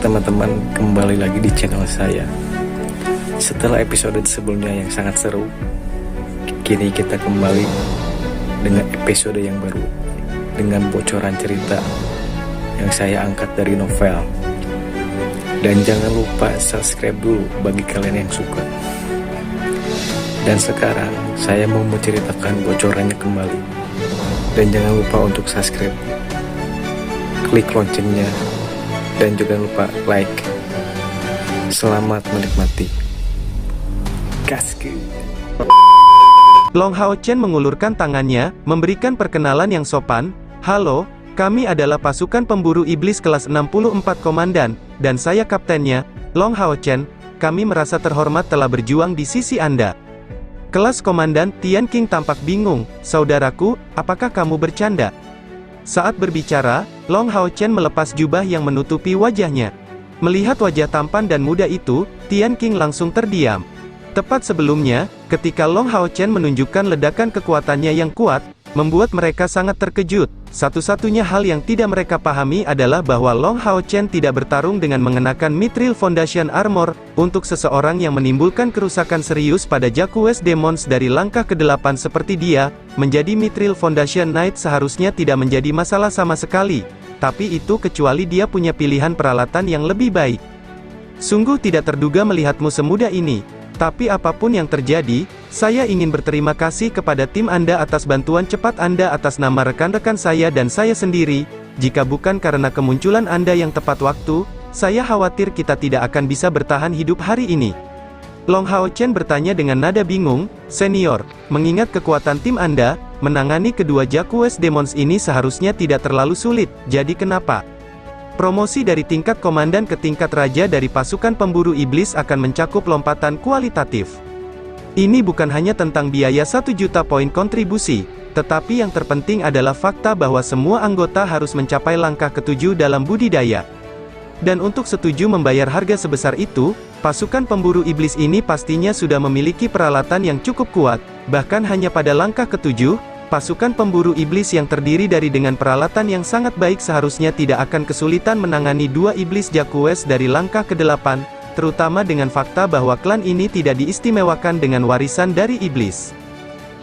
teman-teman, kembali lagi di channel saya. Setelah episode sebelumnya yang sangat seru, kini kita kembali dengan episode yang baru, dengan bocoran cerita yang saya angkat dari novel. Dan jangan lupa subscribe dulu bagi kalian yang suka. Dan sekarang saya mau menceritakan bocorannya kembali. Dan jangan lupa untuk subscribe, klik loncengnya, dan jangan lupa like. Selamat menikmati. Gasku. Long Hao Chen mengulurkan tangannya, memberikan perkenalan yang sopan. Halo, kami adalah pasukan pemburu iblis kelas 64 komandan, dan saya kaptennya, Long Hao Chen. Kami merasa terhormat telah berjuang di sisi Anda. Kelas komandan Tian Qing tampak bingung. Saudaraku, apakah kamu bercanda? Saat berbicara, Long Hao Chen melepas jubah yang menutupi wajahnya. Melihat wajah tampan dan muda itu, Tian Qing langsung terdiam. Tepat sebelumnya, ketika Long Hao Chen menunjukkan ledakan kekuatannya yang kuat, membuat mereka sangat terkejut. Satu-satunya hal yang tidak mereka pahami adalah bahwa Long Hao Chen tidak bertarung dengan mengenakan Mithril Foundation Armor. Untuk seseorang yang menimbulkan kerusakan serius pada Jaquest Demons dari langkah ke-8 seperti dia, menjadi Mithril Foundation Knight seharusnya tidak menjadi masalah sama sekali. Tapi itu kecuali dia punya pilihan peralatan yang lebih baik. Sungguh tidak terduga melihatmu semudah ini. Tapi apapun yang terjadi, saya ingin berterima kasih kepada tim Anda atas bantuan cepat Anda atas nama rekan-rekan saya dan saya sendiri. Jika bukan karena kemunculan Anda yang tepat waktu, saya khawatir kita tidak akan bisa bertahan hidup hari ini. Long Hao Chen bertanya dengan nada bingung. Senior, mengingat kekuatan tim Anda, menangani kedua Jaquest Demons ini seharusnya tidak terlalu sulit, jadi kenapa? Promosi dari tingkat komandan ke tingkat raja dari pasukan pemburu iblis akan mencakup lompatan kualitatif. Ini bukan hanya tentang biaya 1 juta poin kontribusi, tetapi yang terpenting adalah fakta bahwa semua anggota harus mencapai langkah ke-7 dalam budidaya. Dan untuk setuju membayar harga sebesar itu, pasukan pemburu iblis ini pastinya sudah memiliki peralatan yang cukup kuat. Bahkan hanya pada langkah ke-7, pasukan pemburu iblis yang terdiri dari dengan peralatan yang sangat baik seharusnya tidak akan kesulitan menangani dua iblis Jaquest dari langkah ke-8, terutama dengan fakta bahwa klan ini tidak diistimewakan dengan warisan dari iblis.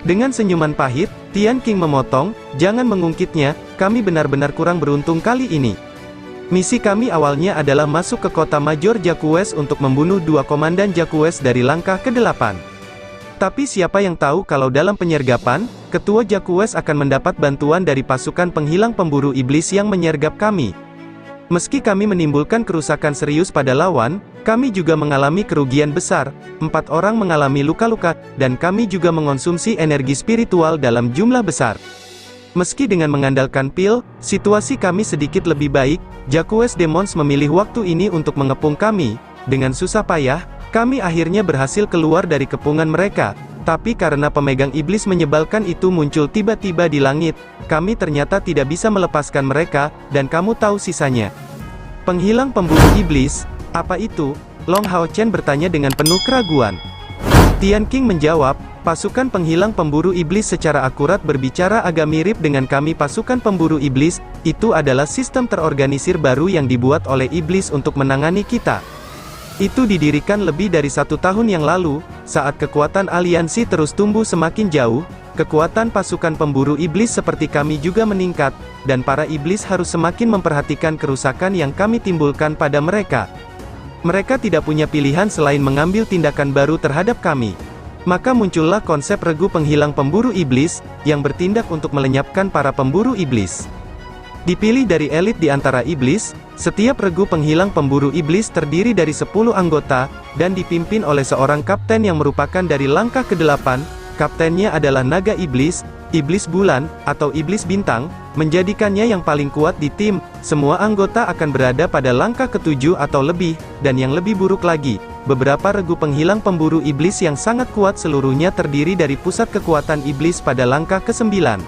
Dengan senyuman pahit, Tian Qing memotong, jangan mengungkitnya, kami benar-benar kurang beruntung kali ini. Misi kami awalnya adalah masuk ke kota Major Jaquest untuk membunuh dua komandan Jaquest dari langkah ke-8. Tapi siapa yang tahu kalau dalam penyergapan, ketua Jaquest akan mendapat bantuan dari pasukan penghilang pemburu iblis yang menyergap kami. Meski kami menimbulkan kerusakan serius pada lawan, kami juga mengalami kerugian besar, 4 orang mengalami luka-luka, dan kami juga mengonsumsi energi spiritual dalam jumlah besar. Meski dengan mengandalkan pil, situasi kami sedikit lebih baik, Jaquest Demons memilih waktu ini untuk mengepung kami. Dengan susah payah, kami akhirnya berhasil keluar dari kepungan mereka. Tapi karena pemegang iblis menyebalkan itu muncul tiba-tiba di langit, kami ternyata tidak bisa melepaskan mereka, dan kamu tahu sisanya. Penghilang pemburu iblis, apa itu? Long Hao Chen bertanya dengan penuh keraguan. Tian Qing menjawab, pasukan penghilang pemburu iblis secara akurat berbicara agak mirip dengan kami pasukan pemburu iblis, itu adalah sistem terorganisir baru yang dibuat oleh iblis untuk menangani kita. Itu didirikan lebih dari 1 tahun yang lalu, saat kekuatan aliansi terus tumbuh semakin jauh, kekuatan pasukan pemburu iblis seperti kami juga meningkat, dan para iblis harus semakin memperhatikan kerusakan yang kami timbulkan pada mereka. Mereka tidak punya pilihan selain mengambil tindakan baru terhadap kami. Maka muncullah konsep regu penghilang pemburu iblis, yang bertindak untuk melenyapkan para pemburu iblis. Dipilih dari elit di antara iblis, setiap regu penghilang pemburu iblis terdiri dari 10 anggota, dan dipimpin oleh seorang kapten yang merupakan dari langkah ke-8, kaptennya adalah naga iblis, iblis bulan, atau iblis bintang, menjadikannya yang paling kuat di tim. Semua anggota akan berada pada langkah ke-7 atau lebih, dan yang lebih buruk lagi, beberapa regu penghilang pemburu iblis yang sangat kuat seluruhnya terdiri dari pusat kekuatan iblis pada langkah ke-9.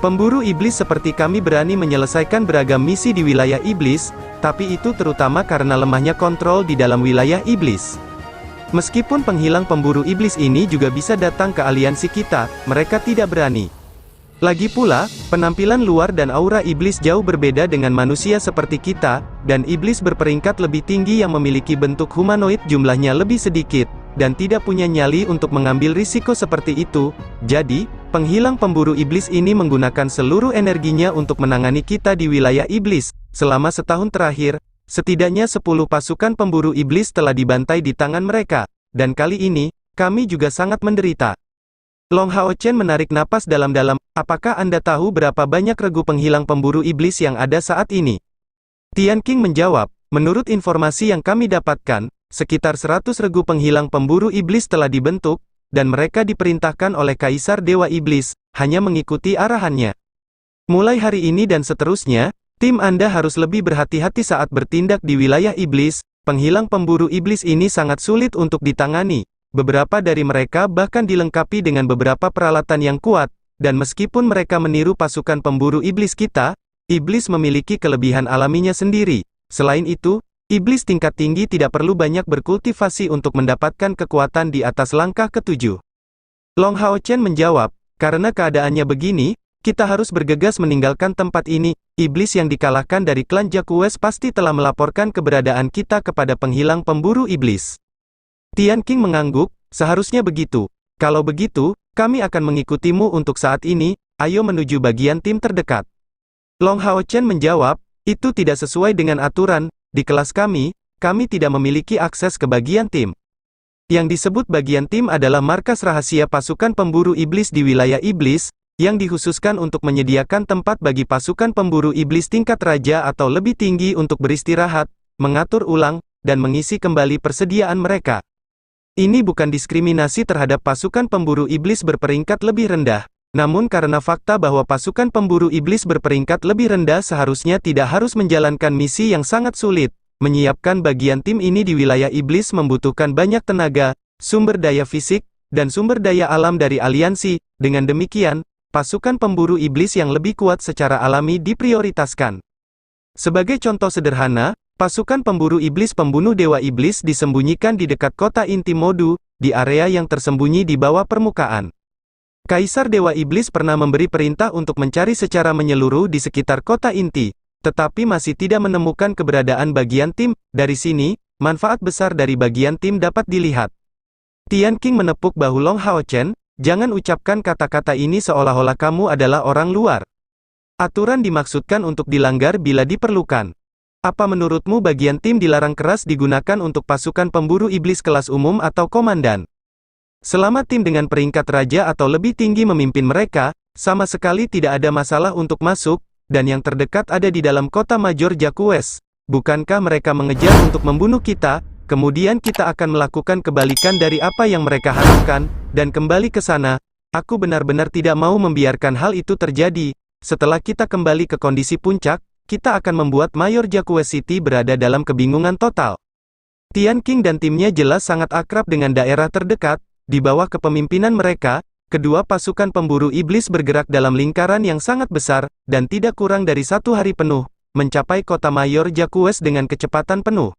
Pemburu iblis seperti kami berani menyelesaikan beragam misi di wilayah iblis, tapi itu terutama karena lemahnya kontrol di dalam wilayah iblis. Meskipun penghilang pemburu iblis ini juga bisa datang ke aliansi kita, mereka tidak berani. Lagi pula, penampilan luar dan aura iblis jauh berbeda dengan manusia seperti kita, dan iblis berperingkat lebih tinggi yang memiliki bentuk humanoid jumlahnya lebih sedikit, dan tidak punya nyali untuk mengambil risiko seperti itu. Jadi, penghilang pemburu iblis ini menggunakan seluruh energinya untuk menangani kita di wilayah iblis. Selama setahun terakhir, setidaknya 10 pasukan pemburu iblis telah dibantai di tangan mereka, dan kali ini, kami juga sangat menderita. Long Hao Chen menarik napas dalam-dalam. Apakah Anda tahu berapa banyak regu penghilang pemburu iblis yang ada saat ini? Tian Qing menjawab, menurut informasi yang kami dapatkan, sekitar 100 regu penghilang pemburu iblis telah dibentuk, dan mereka diperintahkan oleh Kaisar Dewa Iblis, hanya mengikuti arahannya. Mulai hari ini dan seterusnya, tim Anda harus lebih berhati-hati saat bertindak di wilayah iblis. Penghilang pemburu iblis ini sangat sulit untuk ditangani. Beberapa dari mereka bahkan dilengkapi dengan beberapa peralatan yang kuat, dan meskipun mereka meniru pasukan pemburu iblis kita, iblis memiliki kelebihan alaminya sendiri. Selain itu, iblis tingkat tinggi tidak perlu banyak berkultivasi untuk mendapatkan kekuatan di atas langkah ketujuh. Long Hao Chen menjawab, karena keadaannya begini, kita harus bergegas meninggalkan tempat ini. Iblis yang dikalahkan dari klan Jakues pasti telah melaporkan keberadaan kita kepada penghilang pemburu iblis. Tian Qing mengangguk, seharusnya begitu. Kalau begitu, kami akan mengikutimu untuk saat ini, ayo menuju bagian tim terdekat. Long Hao Chen menjawab, itu tidak sesuai dengan aturan, di kelas kami tidak memiliki akses ke bagian tim. Yang disebut bagian tim adalah markas rahasia pasukan pemburu iblis di wilayah iblis, yang dikhususkan untuk menyediakan tempat bagi pasukan pemburu iblis tingkat raja atau lebih tinggi untuk beristirahat, mengatur ulang, dan mengisi kembali persediaan mereka. Ini bukan diskriminasi terhadap pasukan pemburu iblis berperingkat lebih rendah, namun karena fakta bahwa pasukan pemburu iblis berperingkat lebih rendah seharusnya tidak harus menjalankan misi yang sangat sulit. Menyiapkan bagian tim ini di wilayah iblis membutuhkan banyak tenaga, sumber daya fisik, dan sumber daya alam dari aliansi. Dengan demikian, pasukan pemburu iblis yang lebih kuat secara alami diprioritaskan. Sebagai contoh sederhana, pasukan pemburu iblis pembunuh dewa iblis disembunyikan di dekat kota inti Modu, di area yang tersembunyi di bawah permukaan. Kaisar Dewa Iblis pernah memberi perintah untuk mencari secara menyeluruh di sekitar kota inti, tetapi masih tidak menemukan keberadaan bagian tim. Dari sini, manfaat besar dari bagian tim dapat dilihat. Tian Qing menepuk bahu Long Hao Chen, jangan ucapkan kata-kata ini seolah-olah kamu adalah orang luar. Aturan dimaksudkan untuk dilanggar bila diperlukan. Apa menurutmu bagian tim dilarang keras digunakan untuk pasukan pemburu iblis kelas umum atau komandan? Selama tim dengan peringkat raja atau lebih tinggi memimpin mereka, sama sekali tidak ada masalah untuk masuk, dan yang terdekat ada di dalam kota Major Jakues. Bukankah mereka mengejar untuk membunuh kita, kemudian kita akan melakukan kebalikan dari apa yang mereka harapkan, dan kembali ke sana? Aku benar-benar tidak mau membiarkan hal itu terjadi. Setelah kita kembali ke kondisi puncak, kita akan membuat Mayor Jakues City berada dalam kebingungan total. Tian Qing dan timnya jelas sangat akrab dengan daerah terdekat. Di bawah kepemimpinan mereka, kedua pasukan pemburu iblis bergerak dalam lingkaran yang sangat besar, dan tidak kurang dari 1 hari penuh, mencapai kota Mayor Jakues dengan kecepatan penuh.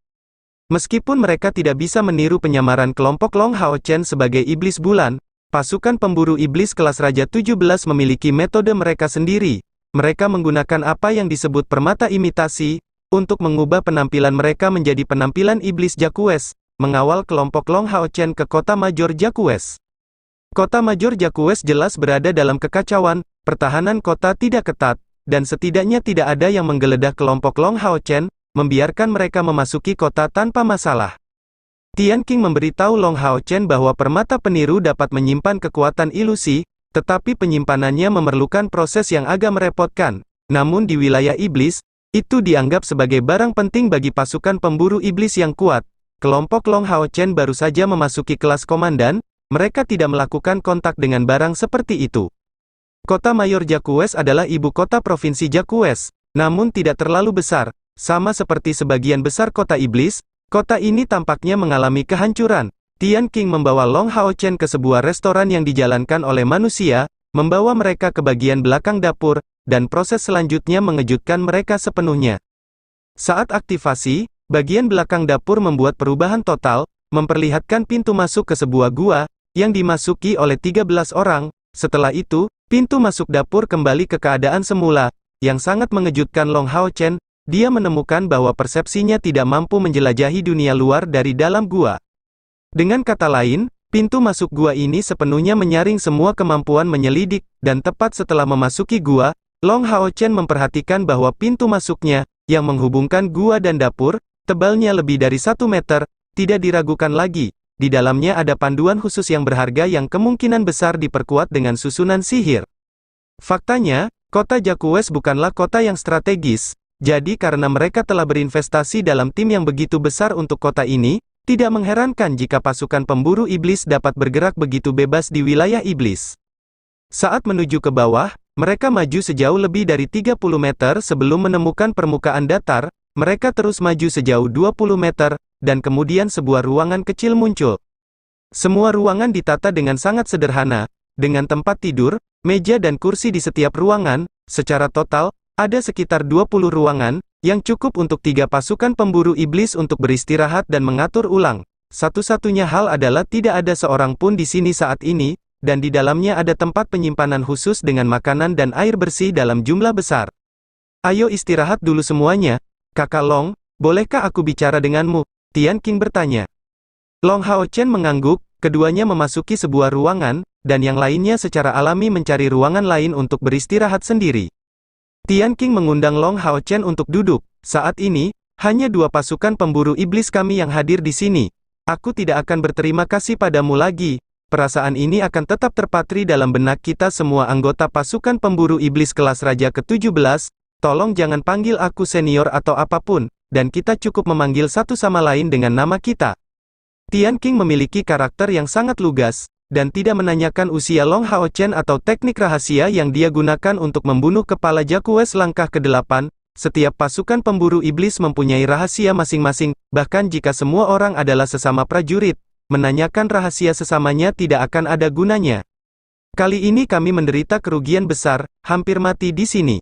Meskipun mereka tidak bisa meniru penyamaran kelompok Long Hao Chen sebagai iblis bulan, pasukan pemburu iblis kelas Raja 17 memiliki metode mereka sendiri. Mereka menggunakan apa yang disebut permata imitasi, untuk mengubah penampilan mereka menjadi penampilan iblis Jakues, mengawal kelompok Long Hao Chen ke kota Major Jakues. Kota Major Jakues jelas berada dalam kekacauan, pertahanan kota tidak ketat, dan setidaknya tidak ada yang menggeledah kelompok Long Hao Chen, membiarkan mereka memasuki kota tanpa masalah. Tian Qing memberitahu Long Hao Chen bahwa permata peniru dapat menyimpan kekuatan ilusi, tetapi penyimpanannya memerlukan proses yang agak merepotkan. Namun di wilayah iblis, itu dianggap sebagai barang penting bagi pasukan pemburu iblis yang kuat. Kelompok Long Hao Chen baru saja memasuki kelas komandan, mereka tidak melakukan kontak dengan barang seperti itu. Kota Mayor Jakues adalah ibu kota provinsi Jakues, namun tidak terlalu besar. Sama seperti sebagian besar kota iblis, kota ini tampaknya mengalami kehancuran. Tian Qing membawa Long Hao Chen ke sebuah restoran yang dijalankan oleh manusia, membawa mereka ke bagian belakang dapur, dan proses selanjutnya mengejutkan mereka sepenuhnya. Saat aktivasi, bagian belakang dapur membuat perubahan total, memperlihatkan pintu masuk ke sebuah gua, yang dimasuki oleh 13 orang. Setelah itu, Pintu masuk dapur kembali ke keadaan semula, yang sangat mengejutkan Long Hao Chen. Dia menemukan bahwa persepsinya tidak mampu menjelajahi dunia luar dari dalam gua. Dengan kata lain, pintu masuk gua ini sepenuhnya menyaring semua kemampuan menyelidik, dan tepat setelah memasuki gua, Long Hao Chen memperhatikan bahwa pintu masuknya, yang menghubungkan gua dan dapur, tebalnya lebih dari 1 meter, tidak diragukan lagi. Di dalamnya ada panduan khusus yang berharga yang kemungkinan besar diperkuat dengan susunan sihir. Faktanya, kota Jaku West bukanlah kota yang strategis, jadi karena mereka telah berinvestasi dalam tim yang begitu besar untuk kota ini, tidak mengherankan jika pasukan pemburu iblis dapat bergerak begitu bebas di wilayah iblis. Saat menuju ke bawah, mereka maju sejauh lebih dari 30 meter sebelum menemukan permukaan datar, mereka terus maju sejauh 20 meter, dan kemudian sebuah ruangan kecil muncul. Semua ruangan ditata dengan sangat sederhana, dengan tempat tidur, meja dan kursi di setiap ruangan. Secara total, ada sekitar 20 ruangan, yang cukup untuk 3 pasukan pemburu iblis untuk beristirahat dan mengatur ulang. Satu-satunya hal adalah tidak ada seorang pun di sini saat ini, dan di dalamnya ada tempat penyimpanan khusus dengan makanan dan air bersih dalam jumlah besar. Ayo istirahat dulu semuanya. Kakak Long, bolehkah aku bicara denganmu? Tian Qing bertanya. Long Hao Chen mengangguk, keduanya memasuki sebuah ruangan, dan yang lainnya secara alami mencari ruangan lain untuk beristirahat sendiri. Tian Qing mengundang Long Hao Chen untuk duduk. Saat ini, hanya 2 pasukan pemburu iblis kami yang hadir di sini. Aku tidak akan berterima kasih padamu lagi. Perasaan ini akan tetap terpatri dalam benak kita semua anggota pasukan pemburu iblis kelas Raja ke-17. Tolong jangan panggil aku senior atau apapun, dan kita cukup memanggil satu sama lain dengan nama kita. Tian Qing memiliki karakter yang sangat lugas, dan tidak menanyakan usia Long Hao Chen atau teknik rahasia yang dia gunakan untuk membunuh kepala Jaku West langkah ke-8. Setiap pasukan pemburu iblis mempunyai rahasia masing-masing, bahkan jika semua orang adalah sesama prajurit, menanyakan rahasia sesamanya tidak akan ada gunanya. Kali ini kami menderita kerugian besar, hampir mati di sini.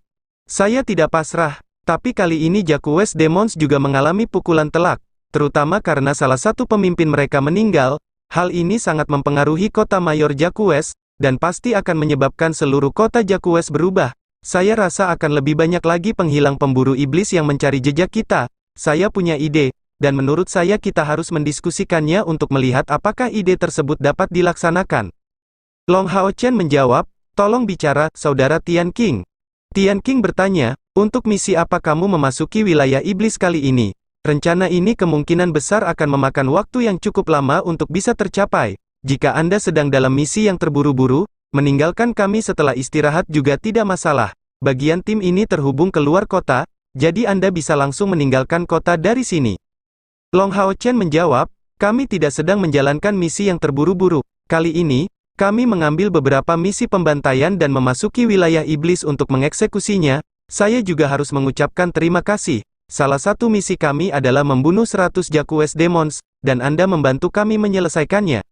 Saya tidak pasrah, tapi kali ini Jaku West Demons juga mengalami pukulan telak, terutama karena salah satu pemimpin mereka meninggal. Hal ini sangat mempengaruhi kota mayor Jaku West, dan pasti akan menyebabkan seluruh kota Jaku West berubah. Saya rasa akan lebih banyak lagi penghilang pemburu iblis yang mencari jejak kita. Saya punya ide, dan menurut saya kita harus mendiskusikannya untuk melihat apakah ide tersebut dapat dilaksanakan. Long Hao Chen menjawab, tolong bicara, Saudara Tian Qing. Tian Qing bertanya, untuk misi apa kamu memasuki wilayah iblis kali ini? Rencana ini kemungkinan besar akan memakan waktu yang cukup lama untuk bisa tercapai. Jika Anda sedang dalam misi yang terburu-buru, meninggalkan kami setelah istirahat juga tidak masalah. Bagian tim ini terhubung ke luar kota, jadi Anda bisa langsung meninggalkan kota dari sini. Long Hao Chen menjawab, kami tidak sedang menjalankan misi yang terburu-buru. Kali ini, kami mengambil beberapa misi pembantaian dan memasuki wilayah iblis untuk mengeksekusinya. Saya juga harus mengucapkan terima kasih. Salah satu misi kami adalah membunuh 100 Jaku West Demons, dan Anda membantu kami menyelesaikannya.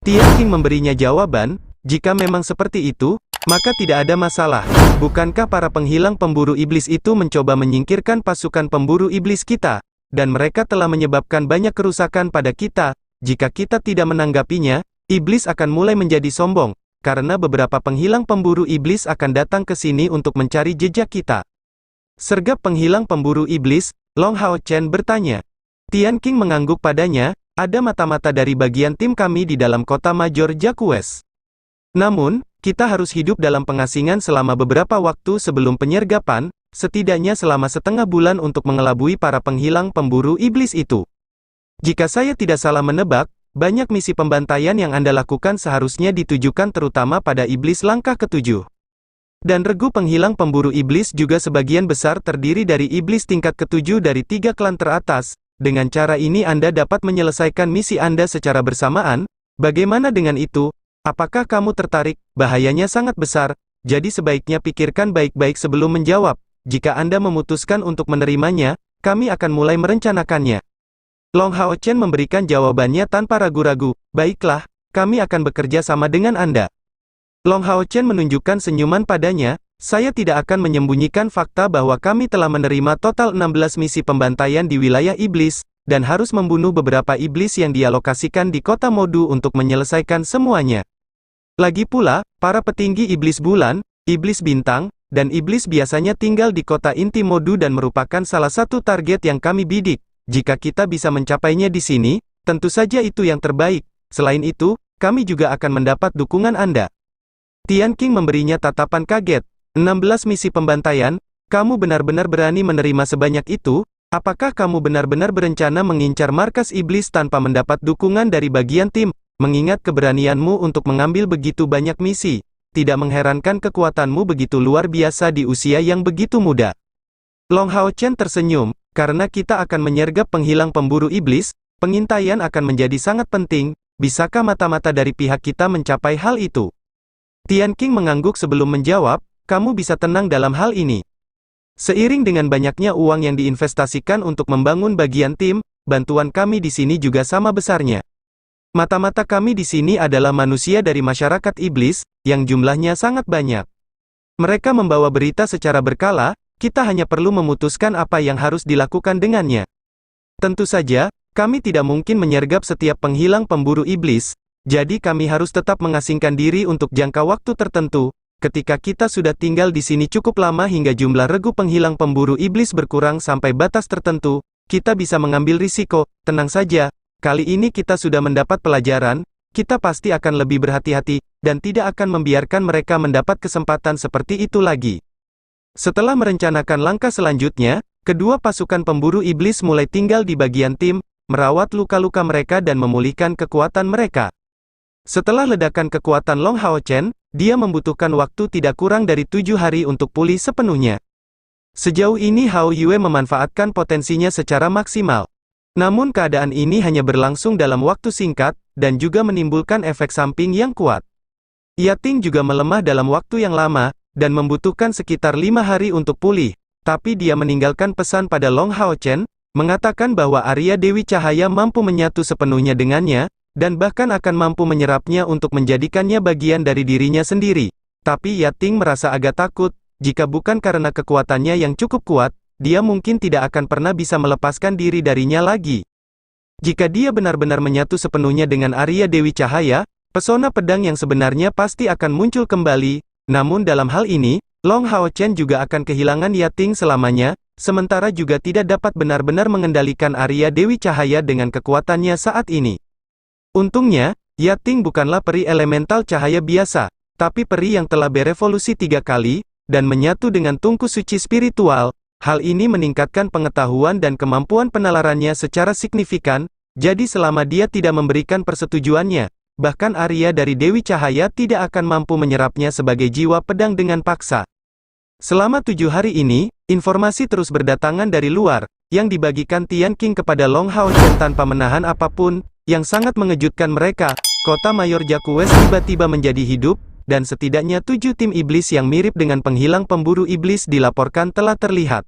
Tian Qing memberinya jawaban, jika memang seperti itu, maka tidak ada masalah. Bukankah para penghilang pemburu iblis itu mencoba menyingkirkan pasukan pemburu iblis kita, dan mereka telah menyebabkan banyak kerusakan pada kita? Jika kita tidak menanggapinya, iblis akan mulai menjadi sombong, karena beberapa penghilang pemburu iblis akan datang ke sini untuk mencari jejak kita. Sergap penghilang pemburu iblis, Long Hao Chen bertanya. Tian Qing mengangguk padanya, ada mata-mata dari bagian tim kami di dalam kota major Jaku West. Namun, kita harus hidup dalam pengasingan selama beberapa waktu sebelum penyergapan, setidaknya selama setengah bulan untuk mengelabui para penghilang pemburu iblis itu. Jika saya tidak salah menebak, banyak misi pembantaian yang Anda lakukan seharusnya ditujukan terutama pada iblis langkah ke-7. Dan regu penghilang pemburu iblis juga sebagian besar terdiri dari iblis tingkat ke-7 dari 3 klan teratas. Dengan cara ini Anda dapat menyelesaikan misi Anda secara bersamaan. Bagaimana dengan itu? Apakah kamu tertarik? Bahayanya sangat besar, jadi sebaiknya pikirkan baik-baik sebelum menjawab. Jika Anda memutuskan untuk menerimanya, kami akan mulai merencanakannya. Long Hao Chen memberikan jawabannya tanpa ragu-ragu, baiklah, kami akan bekerja sama dengan Anda. Long Hao Chen menunjukkan senyuman padanya, saya tidak akan menyembunyikan fakta bahwa kami telah menerima total 16 misi pembantaian di wilayah iblis, dan harus membunuh beberapa iblis yang dialokasikan di kota Modu untuk menyelesaikan semuanya. Lagi pula, para petinggi iblis bulan, iblis bintang, dan iblis biasanya tinggal di kota inti Modu dan merupakan salah satu target yang kami bidik. Jika kita bisa mencapainya di sini, tentu saja itu yang terbaik. Selain itu, kami juga akan mendapat dukungan Anda. Tian Qing memberinya tatapan kaget. 16 misi pembantaian, kamu benar-benar berani menerima sebanyak itu? Apakah kamu benar-benar berencana mengincar markas iblis tanpa mendapat dukungan dari bagian tim? Mengingat keberanianmu untuk mengambil begitu banyak misi, tidak mengherankan kekuatanmu begitu luar biasa di usia yang begitu muda. Long Hao Chen tersenyum, karena kita akan menyergap penghilang pemburu iblis, pengintaian akan menjadi sangat penting. Bisakah mata-mata dari pihak kita mencapai hal itu? Tian Qing mengangguk sebelum menjawab, kamu bisa tenang dalam hal ini. Seiring dengan banyaknya uang yang diinvestasikan untuk membangun bagian tim, bantuan kami di sini juga sama besarnya. Mata-mata kami di sini adalah manusia dari masyarakat iblis, yang jumlahnya sangat banyak. Mereka membawa berita secara berkala, kita hanya perlu memutuskan apa yang harus dilakukan dengannya. Tentu saja, kami tidak mungkin menyergap setiap penghilang pemburu iblis, jadi kami harus tetap mengasingkan diri untuk jangka waktu tertentu. Ketika kita sudah tinggal di sini cukup lama hingga jumlah regu penghilang pemburu iblis berkurang sampai batas tertentu, kita bisa mengambil risiko. Tenang saja, kali ini kita sudah mendapat pelajaran, kita pasti akan lebih berhati-hati, dan tidak akan membiarkan mereka mendapat kesempatan seperti itu lagi. Setelah merencanakan langkah selanjutnya, kedua pasukan pemburu iblis mulai tinggal di bagian tim, merawat luka-luka mereka dan memulihkan kekuatan mereka. Setelah ledakan kekuatan Long Hao Chen, dia membutuhkan waktu tidak kurang dari 7 hari untuk pulih sepenuhnya. Sejauh ini Hao Yue memanfaatkan potensinya secara maksimal. Namun keadaan ini hanya berlangsung dalam waktu singkat, dan juga menimbulkan efek samping yang kuat. Yating juga melemah dalam waktu yang lama, dan membutuhkan sekitar 5 hari untuk pulih. Tapi dia meninggalkan pesan pada Long Hao Chen, mengatakan bahwa Arya Dewi Cahaya mampu menyatu sepenuhnya dengannya, dan bahkan akan mampu menyerapnya untuk menjadikannya bagian dari dirinya sendiri. Tapi Yating merasa agak takut, jika bukan karena kekuatannya yang cukup kuat, dia mungkin tidak akan pernah bisa melepaskan diri darinya lagi. Jika dia benar-benar menyatu sepenuhnya dengan Arya Dewi Cahaya, pesona pedang yang sebenarnya pasti akan muncul kembali. Namun dalam hal ini, Long Hao Chen juga akan kehilangan Yating selamanya, sementara juga tidak dapat benar-benar mengendalikan Arya Dewi Cahaya dengan kekuatannya saat ini. Untungnya, Yating bukanlah peri elemental cahaya biasa, tapi peri yang telah berevolusi 3 kali, dan menyatu dengan tungku suci spiritual. Hal ini meningkatkan pengetahuan dan kemampuan penalarannya secara signifikan, jadi selama dia tidak memberikan persetujuannya, bahkan Arya dari Dewi Cahaya tidak akan mampu menyerapnya sebagai jiwa pedang dengan paksa. Selama 7 hari ini, informasi terus berdatangan dari luar, yang dibagikan Tian Qing kepada Long Hao Chen tanpa menahan apapun, yang sangat mengejutkan mereka. Kota Mayor Jakues tiba-tiba menjadi hidup, dan setidaknya 7 tim iblis yang mirip dengan penghilang pemburu iblis dilaporkan telah terlihat.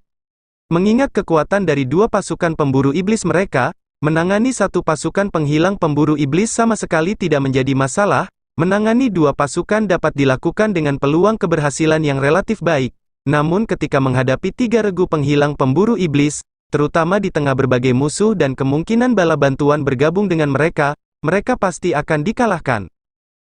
Mengingat kekuatan dari 2 pasukan pemburu iblis mereka, menangani 1 pasukan penghilang pemburu iblis sama sekali tidak menjadi masalah. Menangani 2 pasukan dapat dilakukan dengan peluang keberhasilan yang relatif baik. Namun ketika menghadapi 3 regu penghilang pemburu iblis, terutama di tengah berbagai musuh dan kemungkinan bala bantuan bergabung dengan mereka, mereka pasti akan dikalahkan.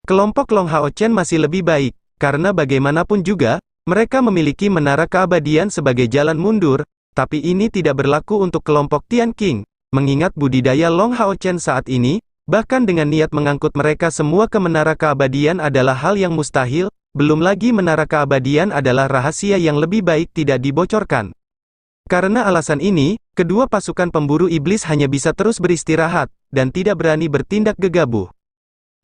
Kelompok Long Hao Chen masih lebih baik, karena bagaimanapun juga, mereka memiliki menara keabadian sebagai jalan mundur, tapi ini tidak berlaku untuk kelompok Tian Qing. Mengingat budidaya Long Hao Chen saat ini, bahkan dengan niat mengangkut mereka semua ke menara keabadian adalah hal yang mustahil, belum lagi menara keabadian adalah rahasia yang lebih baik tidak dibocorkan. Karena alasan ini, kedua pasukan pemburu iblis hanya bisa terus beristirahat, dan tidak berani bertindak gegabah.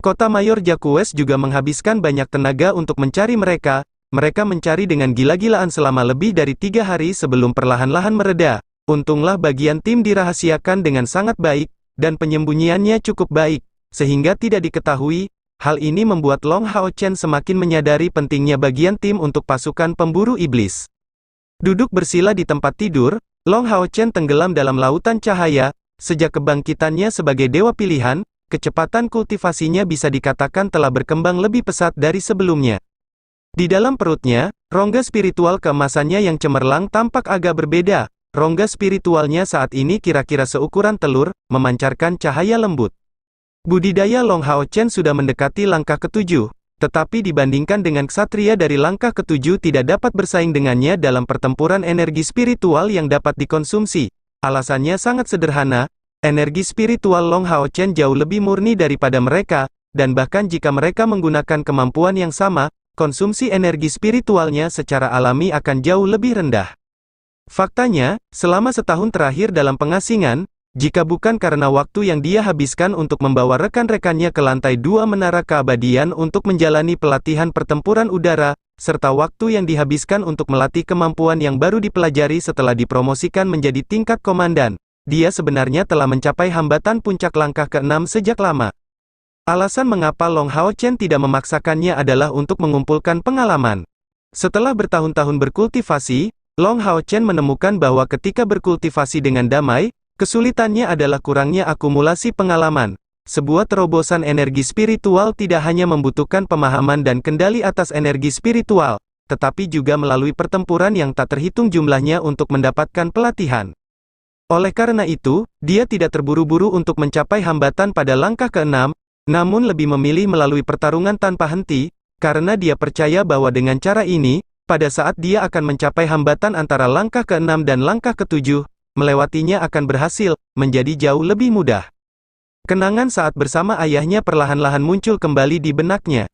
Kota Mayor Jakues juga menghabiskan banyak tenaga untuk mencari mereka. Mereka mencari dengan gila-gilaan selama lebih dari 3 hari sebelum perlahan-lahan mereda. Untunglah bagian tim dirahasiakan dengan sangat baik, dan penyembunyiannya cukup baik, sehingga tidak diketahui. Hal ini membuat Long Hao Chen semakin menyadari pentingnya bagian tim untuk pasukan pemburu iblis. Duduk bersila di tempat tidur, Long Hao Chen tenggelam dalam lautan cahaya. Sejak kebangkitannya sebagai dewa pilihan, kecepatan kultivasinya bisa dikatakan telah berkembang lebih pesat dari sebelumnya. Di dalam perutnya, rongga spiritual keemasannya yang cemerlang tampak agak berbeda. Rongga spiritualnya saat ini kira-kira seukuran telur, memancarkan cahaya lembut. Budidaya Long Hao Chen sudah mendekati langkah ke-7, tetapi dibandingkan dengan ksatria dari langkah ketujuh tidak dapat bersaing dengannya dalam pertempuran energi spiritual yang dapat dikonsumsi. Alasannya sangat sederhana, energi spiritual Long Hao Chen jauh lebih murni daripada mereka, dan bahkan jika mereka menggunakan kemampuan yang sama, konsumsi energi spiritualnya secara alami akan jauh lebih rendah. Faktanya, selama setahun terakhir dalam pengasingan, jika bukan karena waktu yang dia habiskan untuk membawa rekan-rekannya ke lantai 2 Menara Keabadian untuk menjalani pelatihan pertempuran udara, serta waktu yang dihabiskan untuk melatih kemampuan yang baru dipelajari setelah dipromosikan menjadi tingkat komandan, dia sebenarnya telah mencapai hambatan puncak langkah ke-6 sejak lama. Alasan mengapa Long Hao Chen tidak memaksakannya adalah untuk mengumpulkan pengalaman. Setelah bertahun-tahun berkultivasi, Long Hao Chen menemukan bahwa ketika berkultivasi dengan damai, kesulitannya adalah kurangnya akumulasi pengalaman. Sebuah terobosan energi spiritual tidak hanya membutuhkan pemahaman dan kendali atas energi spiritual, tetapi juga melalui pertempuran yang tak terhitung jumlahnya untuk mendapatkan pelatihan. Oleh karena itu, dia tidak terburu-buru untuk mencapai hambatan pada langkah ke-6, namun lebih memilih melalui pertarungan tanpa henti, karena dia percaya bahwa dengan cara ini, pada saat dia akan mencapai hambatan antara langkah ke-6 dan langkah ke-7, melewatinya akan berhasil, menjadi jauh lebih mudah. Kenangan saat bersama ayahnya perlahan-lahan muncul kembali di benaknya.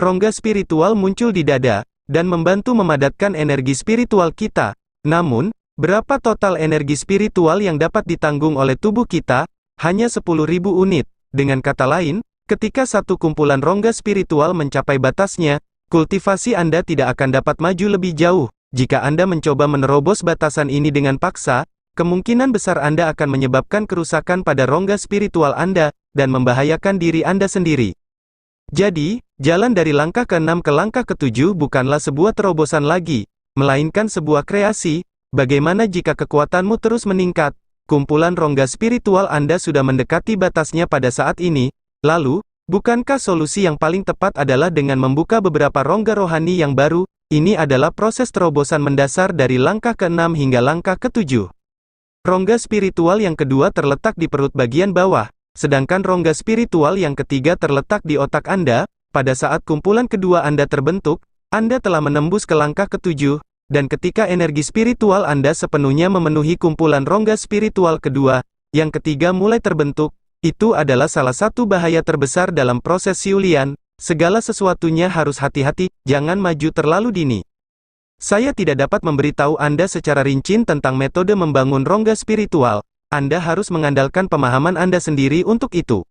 Rongga spiritual muncul di dada, dan membantu memadatkan energi spiritual kita. Namun, berapa total energi spiritual yang dapat ditanggung oleh tubuh kita? Hanya 10.000 unit. Dengan kata lain, ketika satu kumpulan rongga spiritual mencapai batasnya, kultivasi Anda tidak akan dapat maju lebih jauh. Jika Anda mencoba menerobos batasan ini dengan paksa, kemungkinan besar Anda akan menyebabkan kerusakan pada rongga spiritual Anda, dan membahayakan diri Anda sendiri. Jadi, jalan dari langkah ke-6 ke langkah ke-7 bukanlah sebuah terobosan lagi, melainkan sebuah kreasi. Bagaimana jika kekuatanmu terus meningkat? Kumpulan rongga spiritual Anda sudah mendekati batasnya pada saat ini, lalu, bukankah solusi yang paling tepat adalah dengan membuka beberapa rongga rohani yang baru? Ini adalah proses terobosan mendasar dari langkah ke-6 hingga langkah ke-7. Rongga spiritual yang kedua terletak di perut bagian bawah, sedangkan rongga spiritual yang ketiga terletak di otak Anda. Pada saat kumpulan kedua Anda terbentuk, Anda telah menembus ke langkah ke-7, dan ketika energi spiritual Anda sepenuhnya memenuhi kumpulan rongga spiritual kedua, yang ketiga mulai terbentuk. Itu adalah salah satu bahaya terbesar dalam proses Siulian. Segala sesuatunya harus hati-hati, jangan maju terlalu dini. Saya tidak dapat memberitahu Anda secara rinci tentang metode membangun rongga spiritual. Anda harus mengandalkan pemahaman Anda sendiri untuk itu.